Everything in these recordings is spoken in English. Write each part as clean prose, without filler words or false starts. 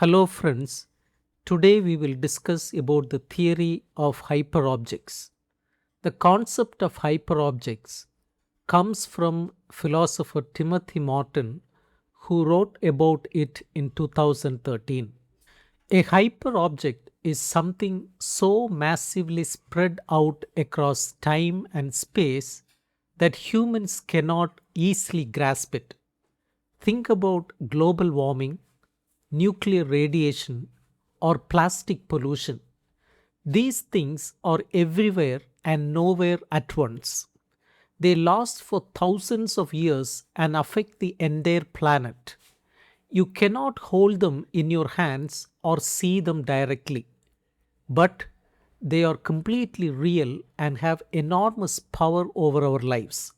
Hello friends, today we will discuss about the theory of hyperobjects. The concept of hyperobjects comes from philosopher Timothy Morton who wrote about it in 2013. A hyperobject is something so massively spread out across time and space that humans cannot easily grasp it. Think about global warming, nuclear radiation, or plastic pollution. These things are everywhere and nowhere at once. They last for thousands of years and affect the entire planet. You cannot hold them in your hands or see them directly, but they are completely real and have enormous power over our lives.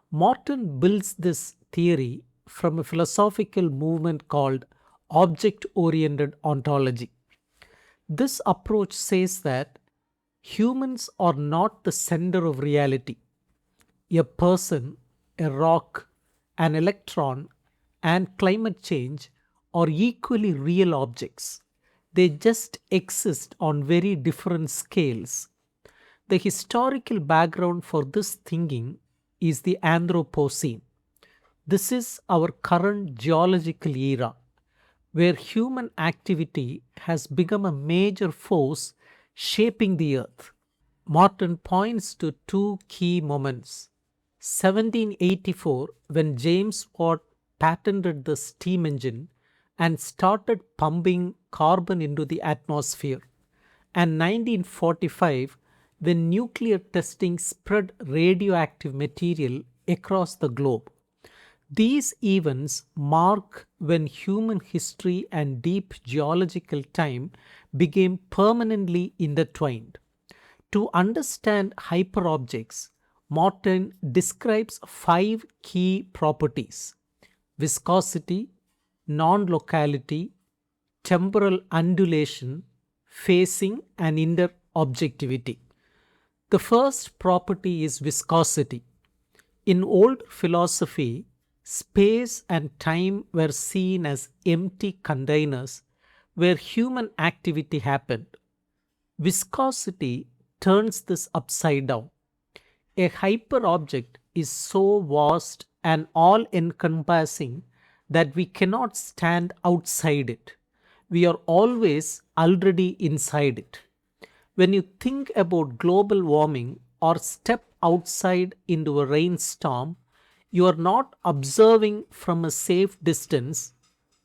Morton builds this theory from a philosophical movement called object oriented ontology. This approach says that humans are not the center of reality. A person, a rock, an electron, and climate change are equally real objects. They just exist on very different scales. The historical background for this thinking is the Anthropocene. This is our current geological era, where human activity has become a major force shaping the earth. Morton points to two key moments: 1784, when James Watt patented the steam engine and started pumping carbon into the atmosphere, and 1945, when nuclear testing spread radioactive material across the globe. These events mark when human history and deep geological time became permanently intertwined. To understand hyperobjects, Morton describes five key properties: viscosity, non locality, temporal undulation, phasing, and interobjectivity. The first property is viscosity. In old philosophy, space and time were seen as empty containers where human activity happened. Viscosity turns this upside down. A hyperobject is so vast and all encompassing that we cannot stand outside it. We are always already inside it. When you think about global warming or step outside into a rainstorm, you are not observing from a safe distance,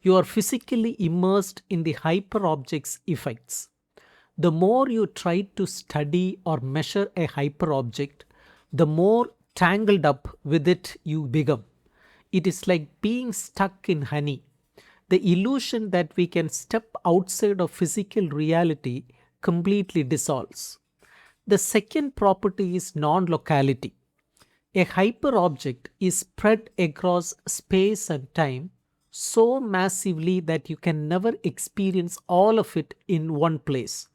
you are physically immersed in the hyperobject's effects. The more you try to study or measure a hyperobject, the more tangled up with it you become. It is like being stuck in honey. The illusion that we can step outside of physical reality completely dissolves. The second property is non locality. A hyperobject is spread across space and time so massively that you can never experience all of it in one place.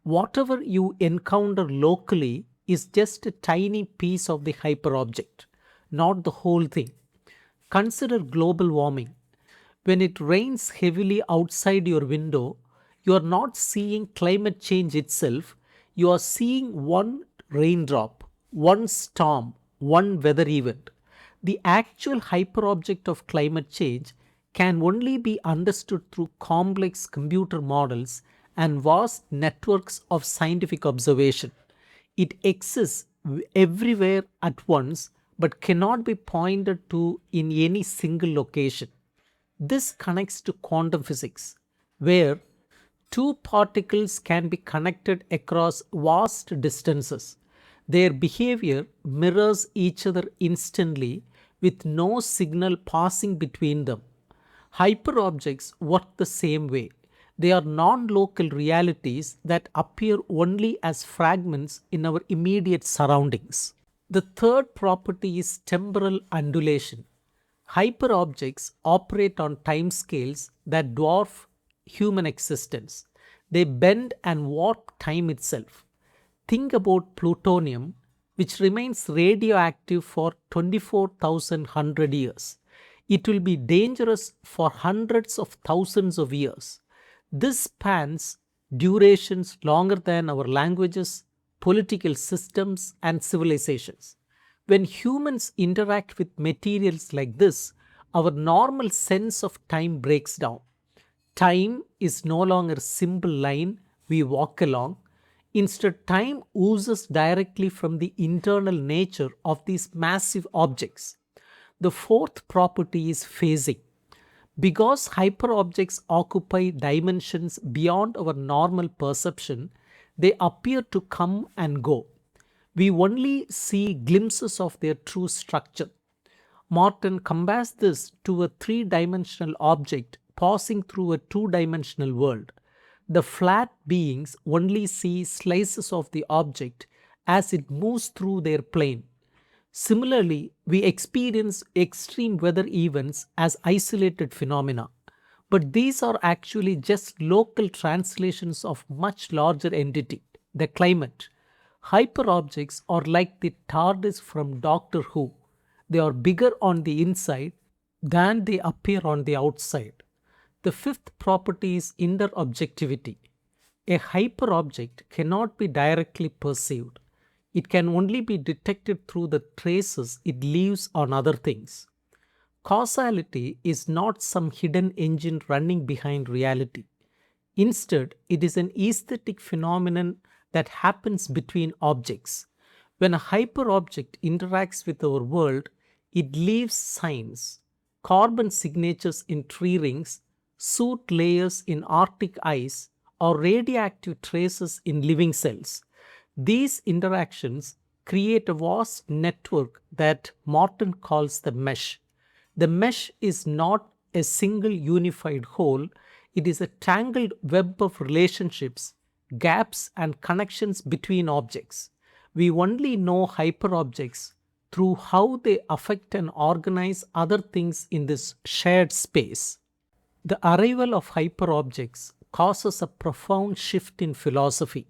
Whatever you encounter locally is just a tiny piece of the hyperobject, not the whole thing. Consider global warming. When it rains heavily outside your window, you are not seeing climate change itself, you are seeing one raindrop, one storm, one weather event. The actual hyperobject of climate change can only be understood through complex computer models and vast networks of scientific observation. It exists everywhere at once but cannot be pointed to in any single location. This connects to quantum physics, where two particles can be connected across vast distances. Their behavior mirrors each other instantly with no signal passing between them. Hyperobjects work the same way. They are non local realities that appear only as fragments in our immediate surroundings. The third property is temporal undulation. Hyperobjects operate on timescales that dwarf human existence. They bend and warp time itself. Think about plutonium, which remains radioactive for 24,100 years. It will be dangerous for hundreds of thousands of years. This spans durations longer than our languages, political systems, and civilizations. When humans interact with materials like this, our normal sense of time breaks down. Time is no longer a simple line we walk along. Instead, time oozes directly from the internal nature of these massive objects. The fourth property is phasing. Because hyperobjects occupy dimensions beyond our normal perception, they appear to come and go. We only see glimpses of their true structure. Morton compares this to a three-dimensional object passing through a two-dimensional world. The flat beings only see slices of the object as it moves through their plane. Similarly, we experience extreme weather events as isolated phenomena, but these are actually just local translations of much larger entity, the climate. Hyperobjects are like the TARDIS from Doctor Who. They are bigger on the inside than they appear on the outside. The fifth property is interobjectivity. A hyperobject cannot be directly perceived. It can only be detected through the traces it leaves on other things. Causality is not some hidden engine running behind reality. Instead, it is an aesthetic phenomenon that happens between objects. When a hyperobject interacts with our world, it leaves signs, carbon signatures in tree rings, soot layers in Arctic ice, or radioactive traces in living cells. These interactions create a vast network that Morton calls the mesh. The mesh is not a single unified whole, it is a tangled web of relationships, gaps, and connections between objects. We only know hyperobjects through how they affect and organize other things in this shared space. The arrival of hyperobjects causes a profound shift in philosophy.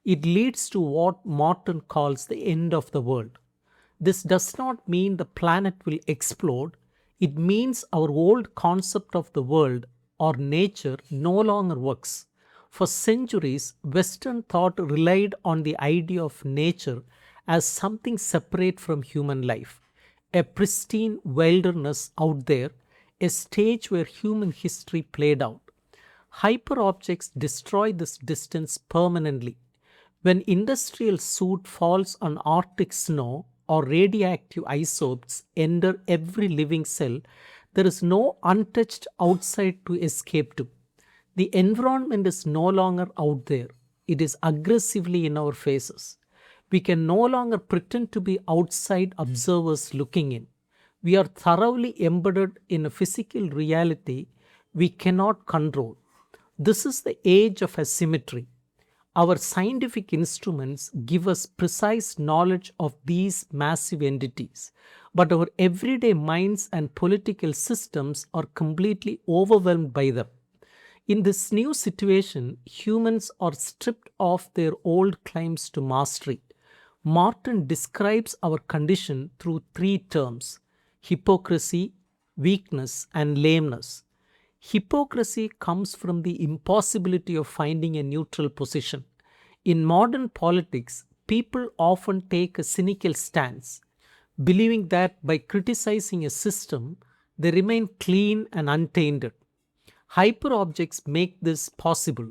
It leads to what Morton calls the end of the world. This does not mean the planet will explode, it means our old concept of the world or nature no longer works. For centuries, Western thought relied on the idea of nature as something separate from human life, a pristine wilderness out there, a stage where human history played out. Hyperobjects destroy this distance permanently. When industrial soot falls on Arctic snow or radioactive isotopes enter every living cell, there is no untouched outside to escape to. The environment is no longer out there, it is aggressively in our faces. We can no longer pretend to be outside observers looking in. We are thoroughly embedded in a physical reality we cannot control. This is the age of asymmetry. Our scientific instruments give us precise knowledge of these massive entities, but our everyday minds and political systems are completely overwhelmed by them. In this new situation, humans are stripped of their old claims to mastery. Morton describes our condition through three terms: hypocrisy, weakness, and lameness. Hypocrisy comes from the impossibility of finding a neutral position. In modern politics, people often take a cynical stance, believing that by criticizing a system, they remain clean and untainted. Hyperobjects make this possible.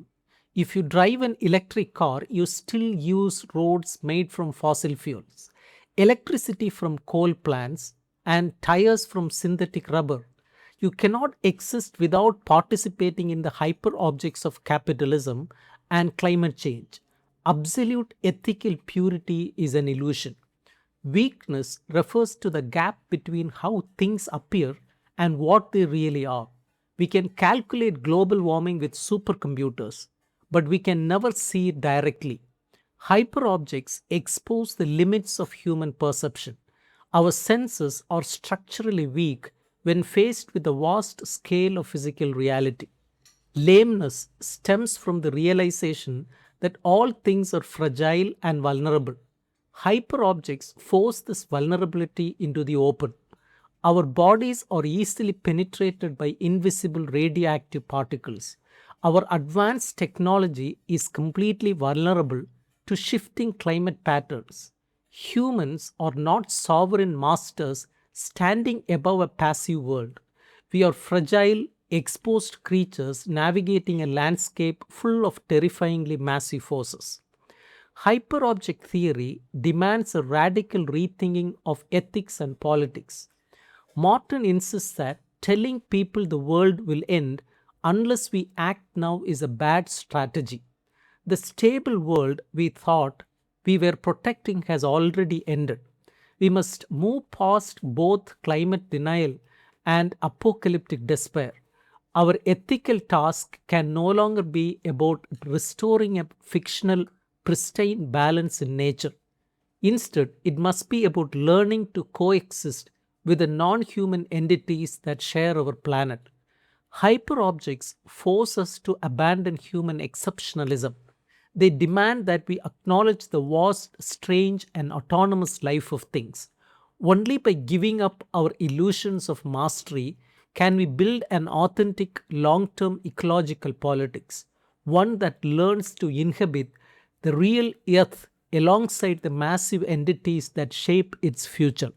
If you drive an electric car, you still use roads made from fossil fuels, electricity from coal plants, and tires from synthetic rubber. You cannot exist without participating in the hyperobjects of capitalism and climate change. Absolute ethical purity is an illusion. Weakness refers to the gap between how things appear and what they really are. We can calculate global warming with supercomputers, but we can never see it directly. Hyperobjects expose the limits of human perception. Our senses are structurally weak when faced with the vast scale of physical reality. Lameness stems from the realization that all things are fragile and vulnerable. Hyperobjects force this vulnerability into the open. Our bodies are easily penetrated by invisible radioactive particles. Our advanced technology is completely vulnerable to shifting climate patterns. Humans are not sovereign masters standing above a passive world. We are fragile, exposed creatures navigating a landscape full of terrifyingly massive forces. Hyperobject theory demands a radical rethinking of ethics and politics. Morton insists that telling people the world will end unless we act now is a bad strategy. The stable world we thought we were protecting has already ended. We must move past both climate denial and apocalyptic despair. Our ethical task can no longer be about restoring a fictional, pristine balance in nature. Instead, it must be about learning to coexist with the non human entities that share our planet. Hyperobjects force us to abandon human exceptionalism. They demand that we acknowledge the vast, strange, and autonomous life of things. Only by giving up our illusions of mastery can we build an authentic, long term ecological politics, one that learns to inhabit the real earth alongside the massive entities that shape its future.